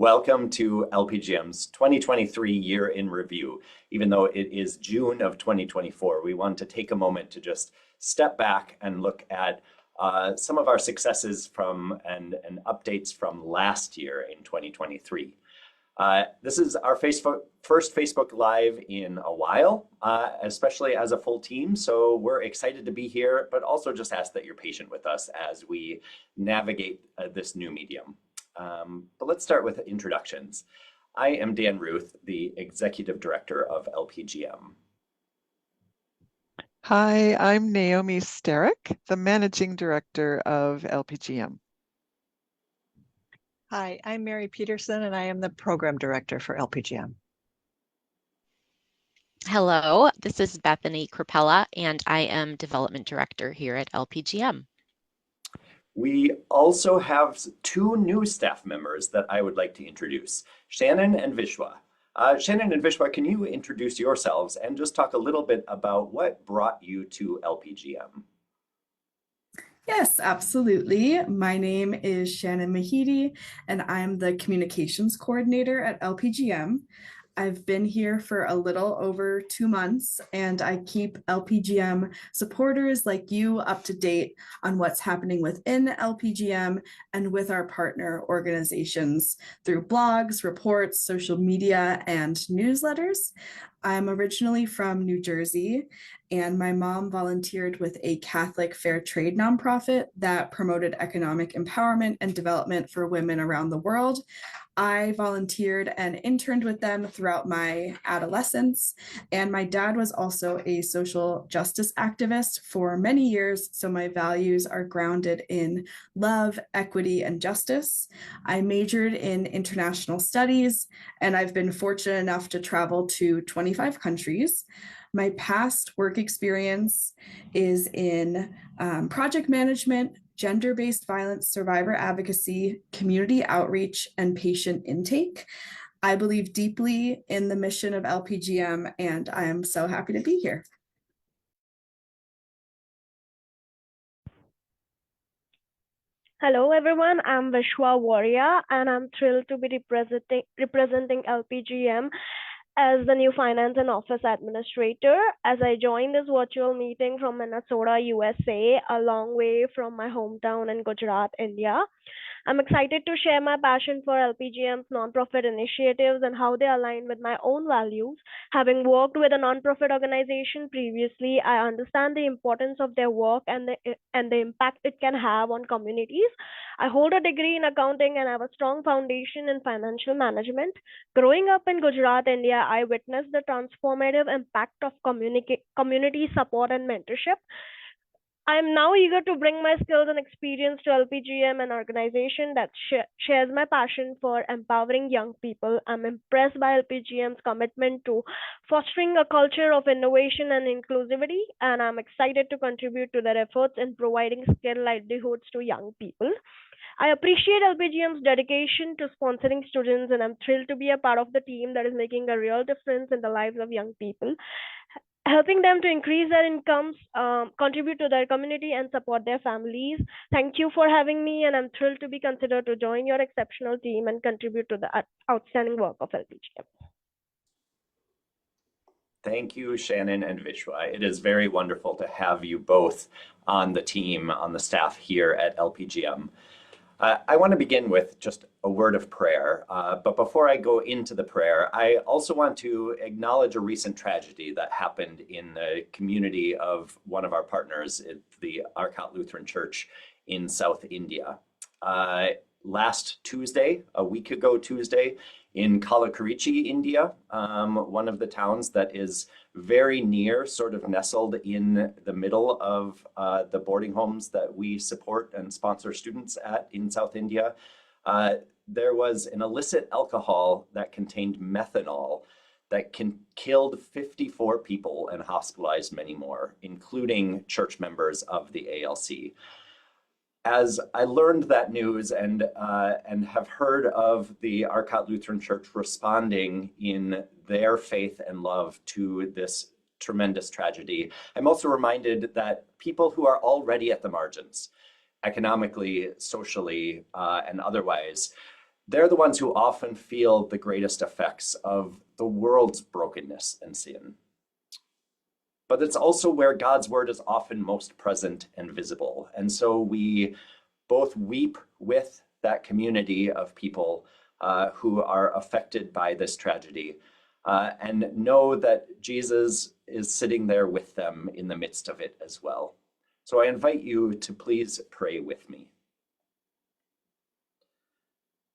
Welcome to LPGM's 2023 year in review. Even though it is June of 2024, we want to take a moment to just step back and look at some of our successes from and updates from last year in 2023. This is our first Facebook Live in a while, especially as a full team. So we're excited to be here, but also just ask that you're patient with us as we navigate this new medium. But let's start with introductions. I am Dan Ruth, the Executive Director of LPGM. Hi, I'm Naomi Staruch, the Managing Director of LPGM. Hi, I'm Mary Peterson, and I am the Program Director for LPGM. Hello, this is Bethany Crapella, and I am Development Director here at LPGM. We also have two new staff members that I would like to introduce, Shannon and Vishwa. Shannon and Vishwa, can you introduce yourselves and just talk a little bit about what brought you to LPGM? Yes, absolutely. My name is Shannon Mahedy, and I'm the Communications Coordinator at LPGM. I've been here for a little over 2 months, and I keep LPGM supporters like you up to date on what's happening within LPGM and with our partner organizations through blogs, reports, social media, and newsletters. I'm originally from New Jersey, and my mom volunteered with a Catholic fair trade nonprofit that promoted economic empowerment and development for women around the world. I volunteered and interned with them throughout my adolescence, and my dad was also a social justice activist for many years, so my values are grounded in love, equity, and justice. I majored in international studies, and I've been fortunate enough to travel to 25 countries. My past work experience is in project management, gender-based violence survivor advocacy, community outreach, and patient intake. I believe deeply in the mission of LPGM, and I am so happy to be here. Hello everyone, I'm Vishwa Varia, and I'm thrilled to be representing LPGM as the new Finance and Office Administrator, as I join this virtual meeting from Minnesota, USA, a long way from my hometown in Gujarat, India. I'm excited to share my passion for LPGM's nonprofit initiatives and how they align with my own values. Having worked with a nonprofit organization previously, I understand the importance of their work and the impact it can have on communities. I hold a degree in accounting and have a strong foundation in financial management. Growing up in Gujarat, India, I witnessed the transformative impact of community support and mentorship. I'm now eager to bring my skills and experience to LPGM, an organization that shares my passion for empowering young people. I'm impressed by LPGM's commitment to fostering a culture of innovation and inclusivity, and I'm excited to contribute to their efforts in providing skilled livelihoods to young people. I appreciate LPGM's dedication to sponsoring students, and I'm thrilled to be a part of the team that is making a real difference in the lives of young people, helping them to increase their incomes, contribute to their community, and support their families. Thank you for having me, and I'm thrilled to be considered to join your exceptional team and contribute to the outstanding work of LPGM. Thank you, Shannon and Vishwa. It is very wonderful to have you both on the team, on the staff here at LPGM. I want to begin with just a word of prayer, but before I go into the prayer, I also want to acknowledge a recent tragedy that happened in the community of one of our partners, the Arcot Lutheran Church in South India. Last Tuesday, a week ago Tuesday, in Kalakurchi, India, one of the towns that is very near, sort of nestled in the middle of the boarding homes that we support and sponsor students at in South India. There was an illicit alcohol that contained methanol that killed 54 people and hospitalized many more, including church members of the ALC. As I learned that news and have heard of the Arcot Lutheran Church responding in their faith and love to this tremendous tragedy, I'm also reminded that people who are already at the margins, economically, socially, and otherwise, They're the ones who often feel the greatest effects of the world's brokenness and sin. But it's also where God's word is often most present and visible. And so we both weep with that community of people who are affected by this tragedy and know that Jesus is sitting there with them in the midst of it as well. So I invite you to please pray with me.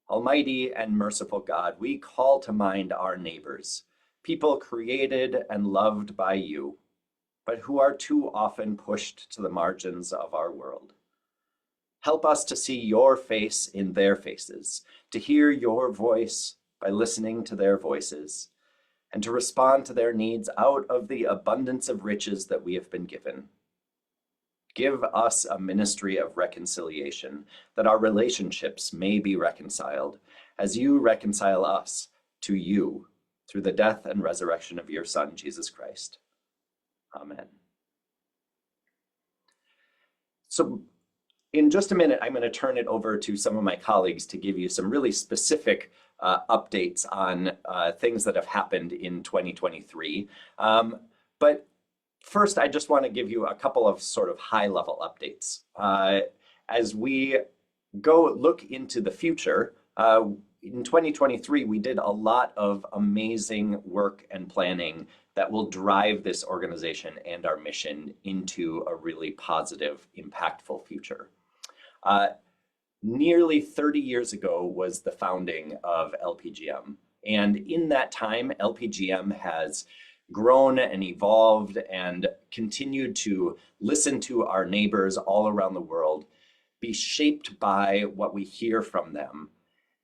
Almighty and merciful God, we call to mind our neighbors, people created and loved by you, but who are too often pushed to the margins of our world. Help us to see your face in their faces, to hear your voice by listening to their voices, and to respond to their needs out of the abundance of riches that we have been given. Give us a ministry of reconciliation, that our relationships may be reconciled, as you reconcile us to you through the death and resurrection of your Son, Jesus Christ. Amen. So in just a minute, I'm going to turn it over to some of my colleagues to give you some really specific updates on things that have happened in 2023. But first, I just want to give you a couple of sort of high-level updates. As we go look into the future, in 2023, we did a lot of amazing work and planning that will drive this organization and our mission into a really positive, impactful future. Nearly 30 years ago was the founding of LPGM. And in that time, LPGM has grown and evolved and continued to listen to our neighbors all around the world, be shaped by what we hear from them,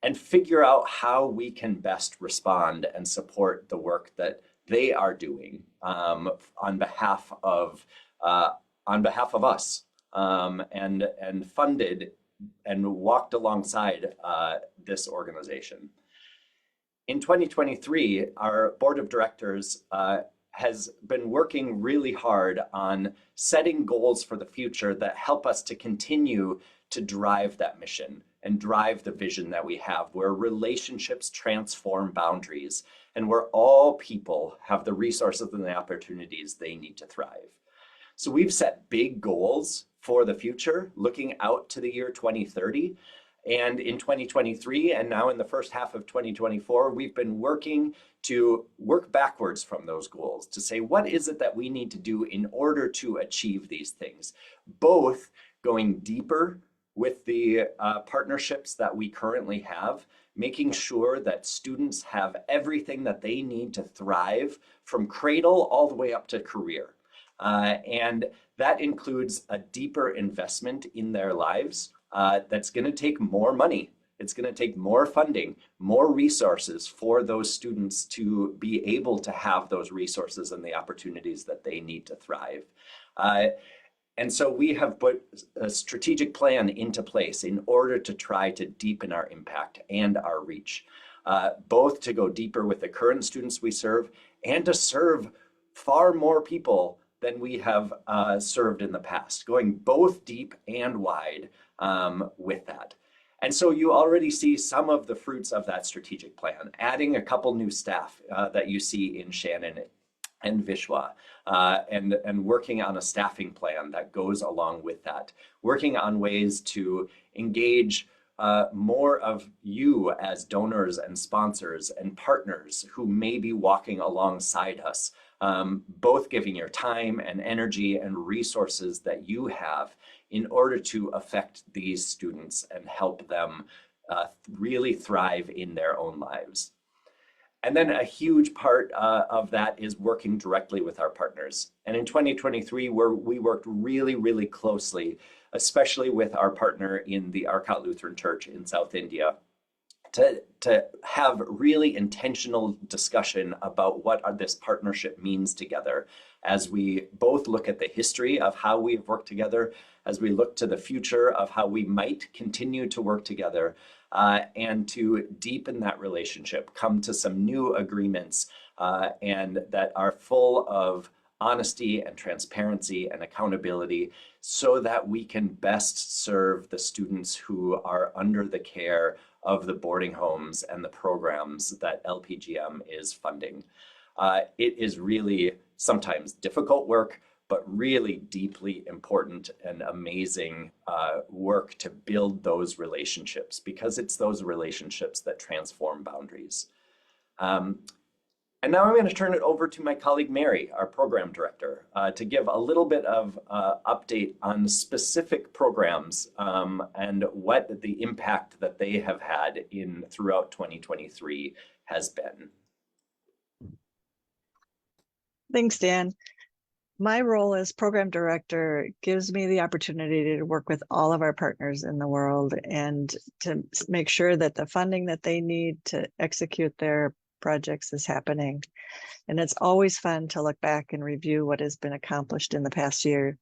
and figure out how we can best respond and support the work that they are doing on behalf of us, and funded and walked alongside this organization. In 2023, our board of directors has been working really hard on setting goals for the future that help us to continue to drive that mission and drive the vision that we have, where relationships transform boundaries and where all people have the resources and the opportunities they need to thrive. So we've set big goals for the future, looking out to the year 2030. And in 2023, and now in the first half of 2024, we've been working to work backwards from those goals to say, what is it that we need to do in order to achieve these things? Both going deeper with the partnerships that we currently have, making sure that students have everything that they need to thrive from cradle all the way up to career. And that includes a deeper investment in their lives. That's going to take more money. It's going to take more funding, more resources for those students to be able to have those resources and the opportunities that they need to thrive. And so we have put a strategic plan into place in order to try to deepen our impact and our reach, both to go deeper with the current students we serve and to serve far more people than we have served in the past, going both deep and wide with that. And so you already see some of the fruits of that strategic plan, adding a couple new staff that you see in Shannon and Vishwa, and working on a staffing plan that goes along with that, working on ways to engage more of you as donors and sponsors and partners who may be walking alongside us, both giving your time and energy and resources that you have in order to affect these students and help them really thrive in their own lives. And then a huge part of that is working directly with our partners. And in 2023, we worked really, really closely, especially with our partner in the Arcot Lutheran Church in South India, to have really intentional discussion about what this partnership means together, as we both look at the history of how we've worked together, as we look to the future of how we might continue to work together, and to deepen that relationship, come to some new agreements, and that are full of honesty and transparency and accountability, so that we can best serve the students who are under the care of the boarding homes and the programs that LPGM is funding. It is really sometimes difficult work, but really deeply important and amazing work to build those relationships, because it's those relationships that transform boundaries. And now I'm going to turn it over to my colleague Mary, our program director, to give a little bit of update on specific programs and what the impact that they have had throughout 2023 has been. Thanks, Dan. My role as program director gives me the opportunity to work with all of our partners in the world and to make sure that the funding that they need to execute their projects is happening. And it's always fun to look back and review what has been accomplished in the past year.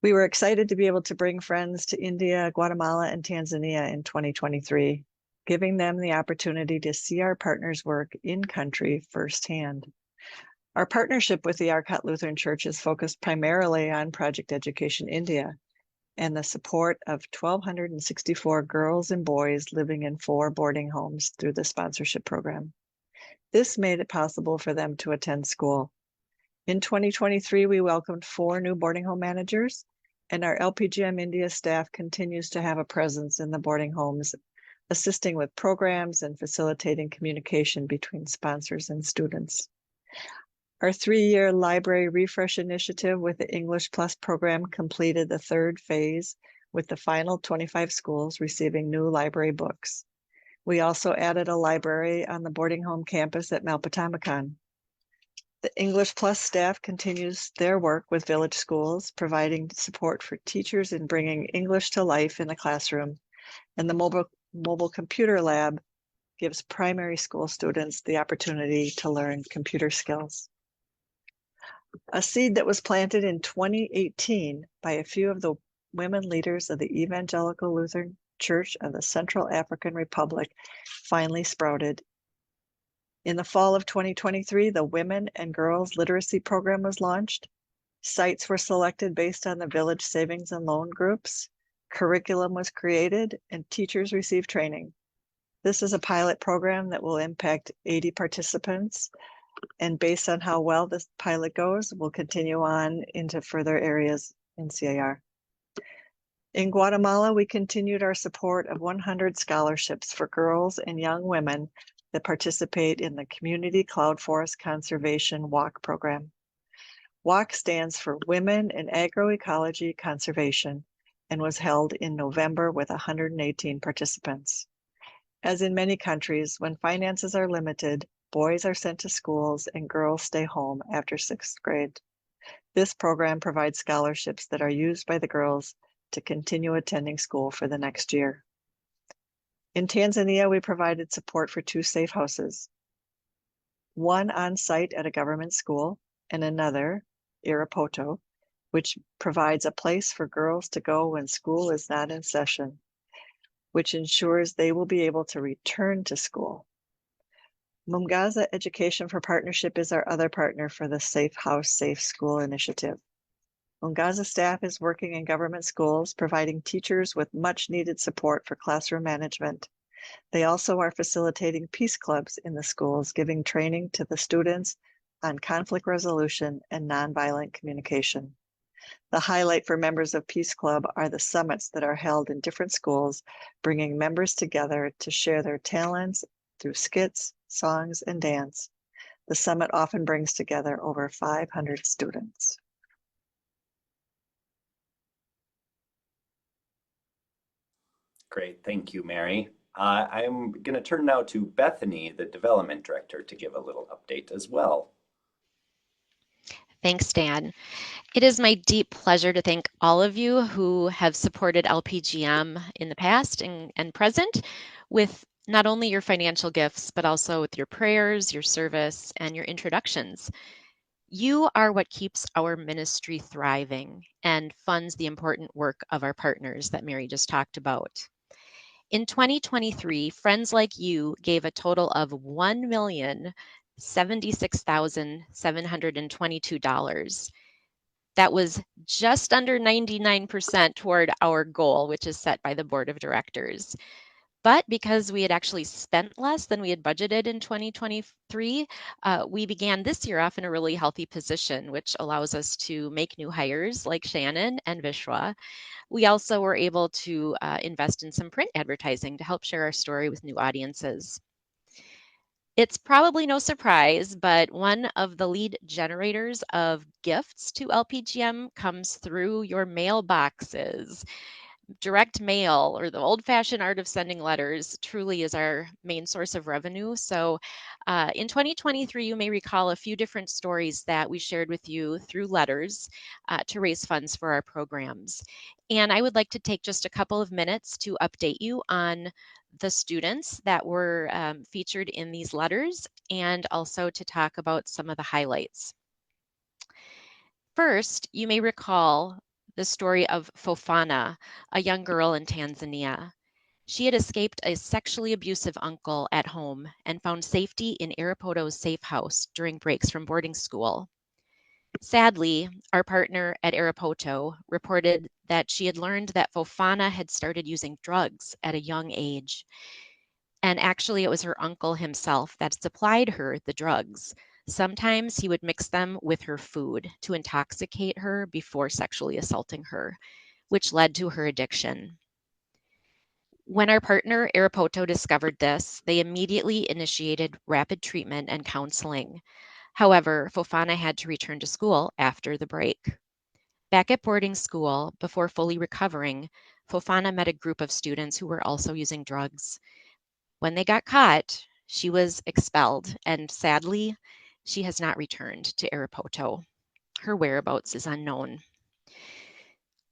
We were excited to be able to bring friends to India, Guatemala, and Tanzania in 2023, giving them the opportunity to see our partners' work in country firsthand. Our partnership with the Arcot Lutheran Church is focused primarily on Project Education India and the support of 1,264 girls and boys living in 4 boarding homes through the sponsorship program. This made it possible for them to attend school. In 2023, we welcomed 4 new boarding home managers, and our LPGM India staff continues to have a presence in the boarding homes, assisting with programs and facilitating communication between sponsors and students. Our 3-year library refresh initiative with the English Plus program completed the 3rd phase, with the final 25 schools receiving new library books. We also added a library on the boarding home campus at Malpatamakan. The English Plus staff continues their work with village schools, providing support for teachers in bringing English to life in the classroom, and the mobile computer lab gives primary school students the opportunity to learn computer skills. A seed that was planted in 2018 by a few of the women leaders of the Evangelical Lutheran Church of the Central African Republic finally sprouted. In the fall of 2023, the Women and Girls Literacy Program was launched. Sites were selected based on the village savings and loan groups. Curriculum was created and teachers received training. This is a pilot program that will impact 80 participants, and based on how well this pilot goes, we'll continue on into further areas in CAR. In Guatemala, we continued our support of 100 scholarships for girls and young women that participate in the Community Cloud Forest Conservation WALK program. WALK stands for Women in Agroecology Conservation and was held in November with 118 participants. As in many countries, when finances are limited, boys are sent to schools and girls stay home after 6th grade. This program provides scholarships that are used by the girls to continue attending school for the next year. In Tanzania, we provided support for 2 safe houses, one on site at a government school and another, Irapoto, which provides a place for girls to go when school is not in session, which ensures they will be able to return to school. Mumgaza Education for Partnership is our other partner for the Safe House, Safe School initiative. Mumgaza staff is working in government schools, providing teachers with much needed support for classroom management. They also are facilitating peace clubs in the schools, giving training to the students on conflict resolution and nonviolent communication. The highlight for members of Peace Club are the summits that are held in different schools, bringing members together to share their talents through skits, songs, and dance. The summit often brings together over 500 students. Great, thank you, Mary. I'm going to turn now to Bethany, the development director, to give a little update as well. Thanks, Dan. It is my deep pleasure to thank all of you who have supported LPGM in the past and present with not only your financial gifts, but also with your prayers, your service, and your introductions. You are what keeps our ministry thriving and funds the important work of our partners that Mary just talked about. In 2023, friends like you gave a total of $1,076,722. That was just under 99% toward our goal, which is set by the board of directors. But because we had actually spent less than we had budgeted in 2023, we began this year off in a really healthy position, which allows us to make new hires like Shannon and Vishwa. We also were able to invest in some print advertising to help share our story with new audiences. It's probably no surprise, but one of the lead generators of gifts to LPGM comes through your mailboxes. Direct mail, or the old-fashioned art of sending letters, truly is our main source of revenue. So in 2023, you may recall a few different stories that we shared with you through letters to raise funds for our programs. And I would like to take just a couple of minutes to update you on the students that were featured in these letters, and also to talk about some of the highlights. First, you may recall the story of Fofana, a young girl in Tanzania. She had escaped a sexually abusive uncle at home and found safety in Arapoto's safe house during breaks from boarding school. Sadly, our partner at Arapoto reported that she had learned that Fofana had started using drugs at a young age. And actually, it was her uncle himself that supplied her the drugs. Sometimes he would mix them with her food to intoxicate her before sexually assaulting her, which led to her addiction. When our partner Arapoto discovered this, they immediately initiated rapid treatment and counseling. However, Fofana had to return to school after the break. Back at boarding school, before fully recovering, Fofana met a group of students who were also using drugs. When they got caught, she was expelled, and sadly, she has not returned to Arapoto. Her whereabouts is unknown.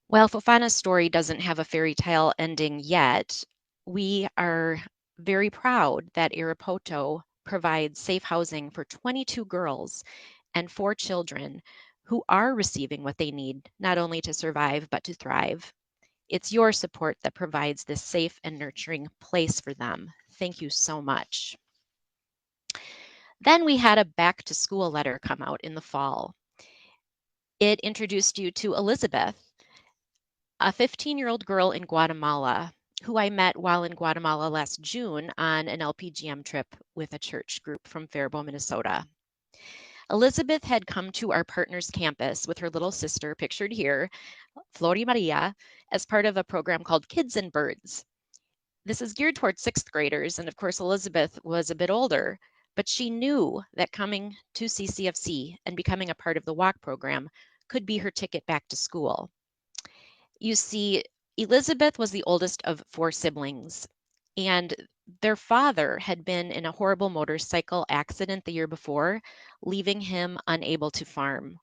While Fofana's story doesn't have a fairy tale ending yet, we are very proud that Arapoto provides safe housing for 22 girls and 4 children who are receiving what they need, not only to survive, but to thrive. It's your support that provides this safe and nurturing place for them. Thank you so much. Then we had a back to school letter come out in the fall. It introduced you to Elizabeth, a 15-year-old girl in Guatemala who I met while in Guatemala last June on an LPGM trip with a church group from Faribault, Minnesota. Elizabeth had come to our partner's campus with her little sister, pictured here, Maria, as part of a program called Kids and Birds. This is geared towards 6th graders, and of course, Elizabeth was a bit older, but she knew that coming to CCFC and becoming a part of the walk program could be her ticket back to school. You see, Elizabeth was the oldest of 4 siblings, and their father had been in a horrible motorcycle accident the year before, leaving him unable to farm.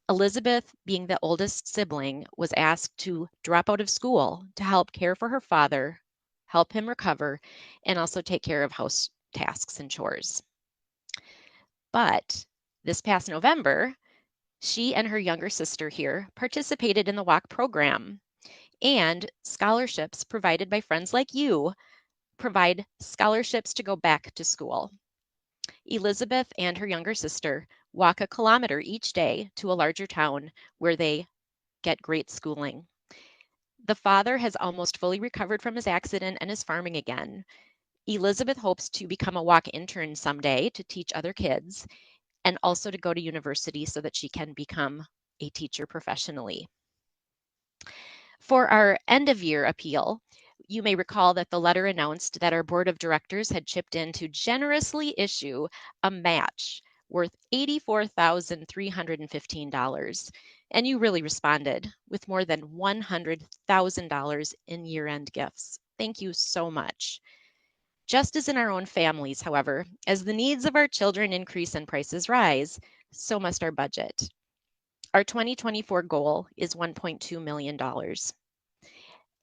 Elizabeth, being the oldest sibling, was asked to drop out of school to help care for her father, help him recover, and also take care of house tasks and chores. But this past November, she and her younger sister here participated in the walk program, and scholarships provided by friends like you provide scholarships to go back to school. Elizabeth and her younger sister walk a kilometer each day to a larger town where they get great schooling. The father has almost fully recovered from his accident and is farming again. Elizabeth hopes to become a walk intern someday to teach other kids, and also to go to university so that she can become a teacher professionally. For our end of year appeal, you may recall that the letter announced that our board of directors had chipped in to generously issue a match worth $84,315. And you really responded with more than $100,000 in year-end gifts. Thank you so much. Just as in our own families, however, as the needs of our children increase and prices rise, so must our budget. Our 2024 goal is $1.2 million.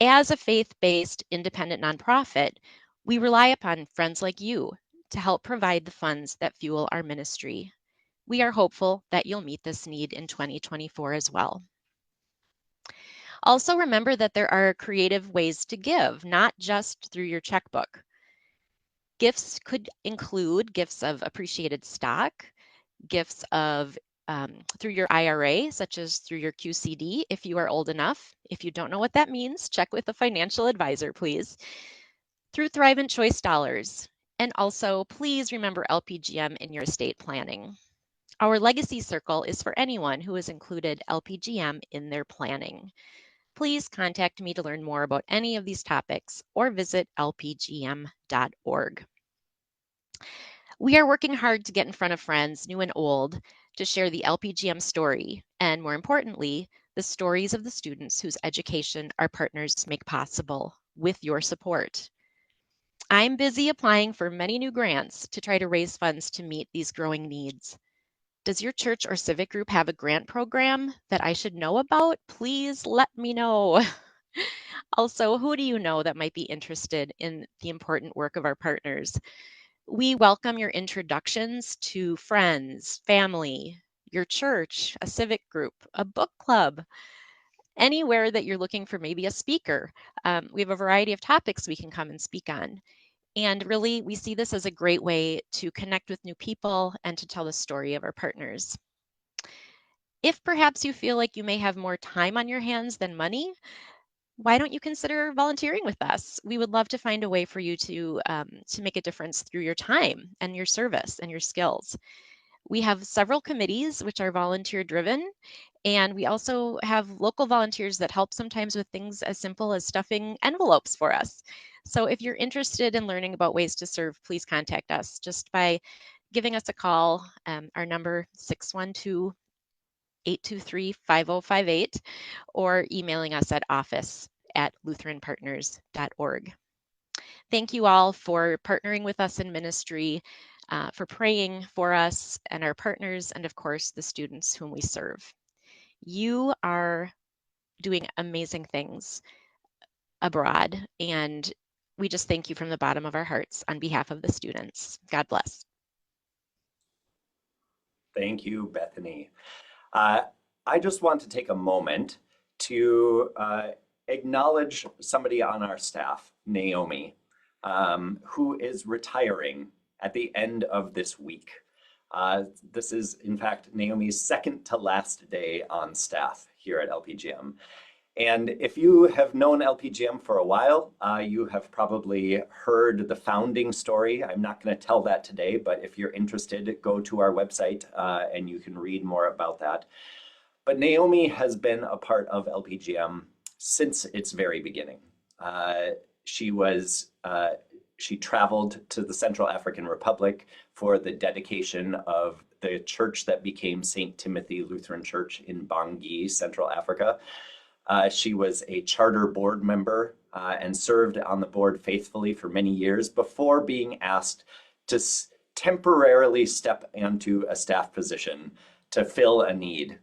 As a faith-based independent nonprofit, we rely upon friends like you to help provide the funds that fuel our ministry. We are hopeful that you'll meet this need in 2024 as well. Also remember that there are creative ways to give, not just through your checkbook. Gifts could include gifts of appreciated stock, gifts of through your IRA, such as through your QCD, if you are old enough. If you don't know what that means, check with a financial advisor, please. through Thrivent Choice dollars. And also, please remember LPGM in your estate planning. Our Legacy Circle is for anyone who has included LPGM in their planning. Please contact me to learn more about any of these topics or visit lpgm.org. We are working hard to get in front of friends, new and old, to share the LPGM story, and more importantly, the stories of the students whose education our partners make possible with your support. I'm busy applying for many new grants to try to raise funds to meet these growing needs. Does your church or civic group have a grant program that I should know about? Please let me know. Also, who do you know that might be interested in the important work of our partners? We welcome your introductions to friends, family, your church, a civic group, a book club, anywhere that you're looking for maybe a speaker. We have a variety of topics we can come and speak on. And really, we see this as a great way to connect with new people and to tell the story of our partners. If perhaps you feel like you may have more time on your hands than money, why don't you consider volunteering with us? We would love to find a way for you to make a difference through your time and your service and your skills. We have several committees which are volunteer driven, and we also have local volunteers that help sometimes with things as simple as stuffing envelopes for us. So if you're interested in learning about ways to serve, please contact us just by giving us a call. Our number 612-823-5058, or emailing us at office@lutheranpartners.org. Thank you all for partnering with us in ministry, for praying for us and our partners, and of course, the students whom we serve. You are doing amazing things abroad, and we just thank you from the bottom of our hearts on behalf of the students. God bless. Thank you, Bethany. I just want to take a moment to acknowledge somebody on our staff, Naomi, who is retiring at the end of this week. This is, in fact, Naomi's second to last day on staff here at LPGM. And if you have known LPGM for a while, you have probably heard the founding story. I'm not going to tell that today, but if you're interested, go to our website and you can read more about that. But Naomi has been a part of LPGM since its very beginning. She traveled to the Central African Republic for the dedication of the church that became St. Timothy Lutheran Church in Bangui, Central Africa. She was a charter board member and served on the board faithfully for many years before being asked to temporarily step into a staff position to fill a need,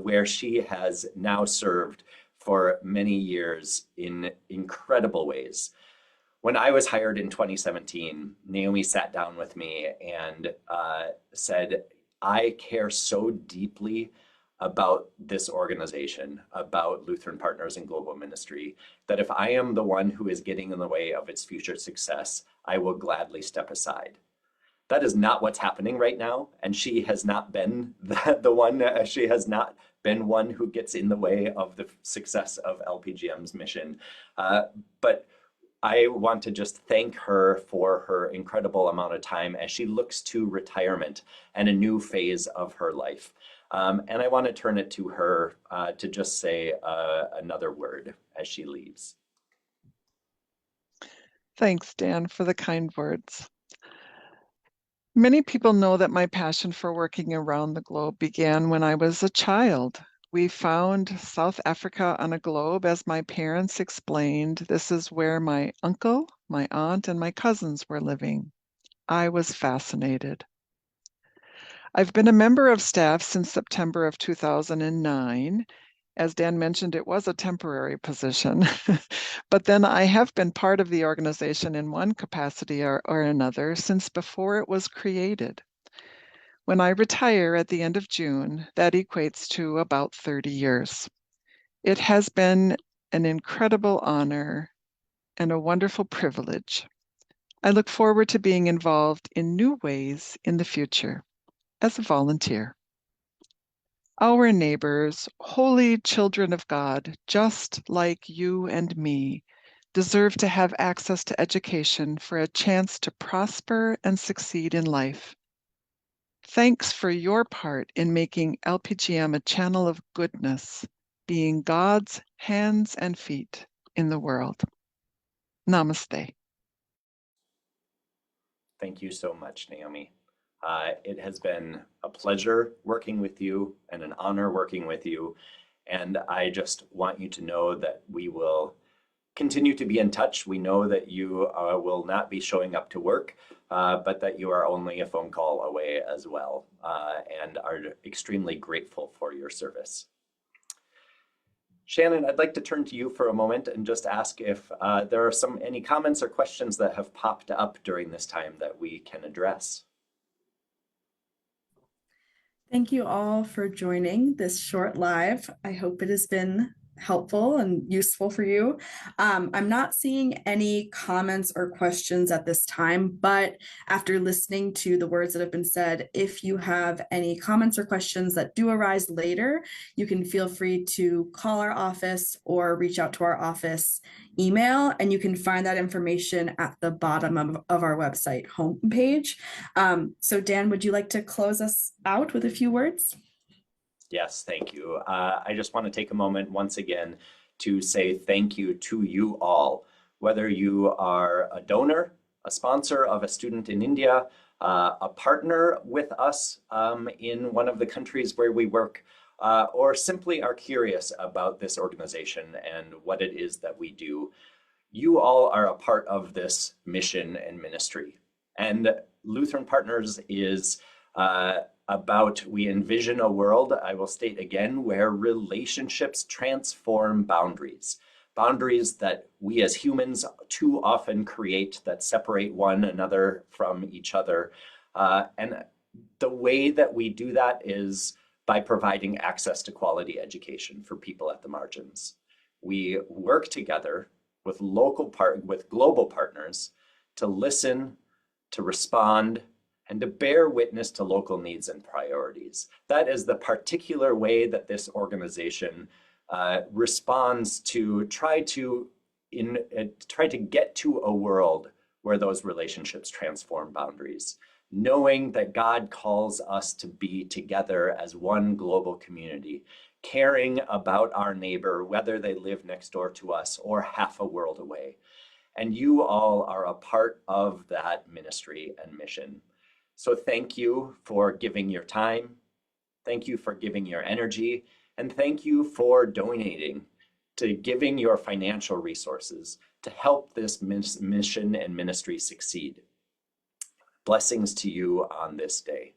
where she has now served for many years in incredible ways. When I was hired in 2017, Naomi sat down with me and said, I care so deeply about this organization, about Lutheran Partners in Global Ministry, that if I am the one who is getting in the way of its future success, I will gladly step aside. That is not what's happening right now, and she has not been the one, she has not been one who gets in the way of the success of LPGM's mission. But I want to just thank her for her incredible amount of time as she looks to retirement and a new phase of her life. And I want to turn it to her to just say another word as she leaves. Thanks, Dan, for the kind words. Many people know that my passion for working around the globe began when I was a child. We found South Africa on a globe, as my parents explained. This is where my uncle, my aunt, and my cousins were living. I was fascinated. I've been a member of staff since September of 2009. As Dan mentioned, it was a temporary position, but then I have been part of the organization in one capacity or another since before it was created. When I retire at the end of June, that equates to about 30 years. It has been an incredible honor and a wonderful privilege. I look forward to being involved in new ways in the future as a volunteer. Our neighbors, holy children of God, just like you and me, deserve to have access to education for a chance to prosper and succeed in life. Thanks for your part in making LPGM a channel of goodness, being God's hands and feet in the world. Namaste. Thank you so much, Naomi. It has been a pleasure working with you and an honor working with you. And I just want you to know that we will continue to be in touch. We know that you will not be showing up to work, but that you are only a phone call away as well, and are extremely grateful for your service. Shannon, I'd like to turn to you for a moment and just ask if there are any comments or questions that have popped up during this time that we can address. Thank you all for joining this short live. I hope it has been helpful and useful for you. I'm not seeing any comments or questions at this time, but after listening to the words that have been said, if you have any comments or questions that do arise later, you can feel free to call our office or reach out to our office email, and you can find that information at the bottom of our website homepage. So Dan, would you like to close us out with a few words? Yes, thank you. I just want to take a moment once again to say thank you to you all, whether you are a donor, a sponsor of a student in India, a partner with us in one of the countries where we work, or simply are curious about this organization and what it is that we do. You all are a part of this mission and ministry. And Lutheran Partners is we envision a world, I will state again, where relationships transform boundaries. Boundaries that we as humans too often create that separate one another from each other. And the way that we do that is by providing access to quality education for people at the margins. We work together with global partners to listen, to respond, and to bear witness to local needs and priorities. That is the particular way that this organization responds to try to get to a world where those relationships transform boundaries, knowing that God calls us to be together as one global community, caring about our neighbor, whether they live next door to us or half a world away. And you all are a part of that ministry and mission. So thank you for giving your time, thank you for giving your energy, and thank you for donating, to giving your financial resources to help this mission and ministry succeed. Blessings to you on this day.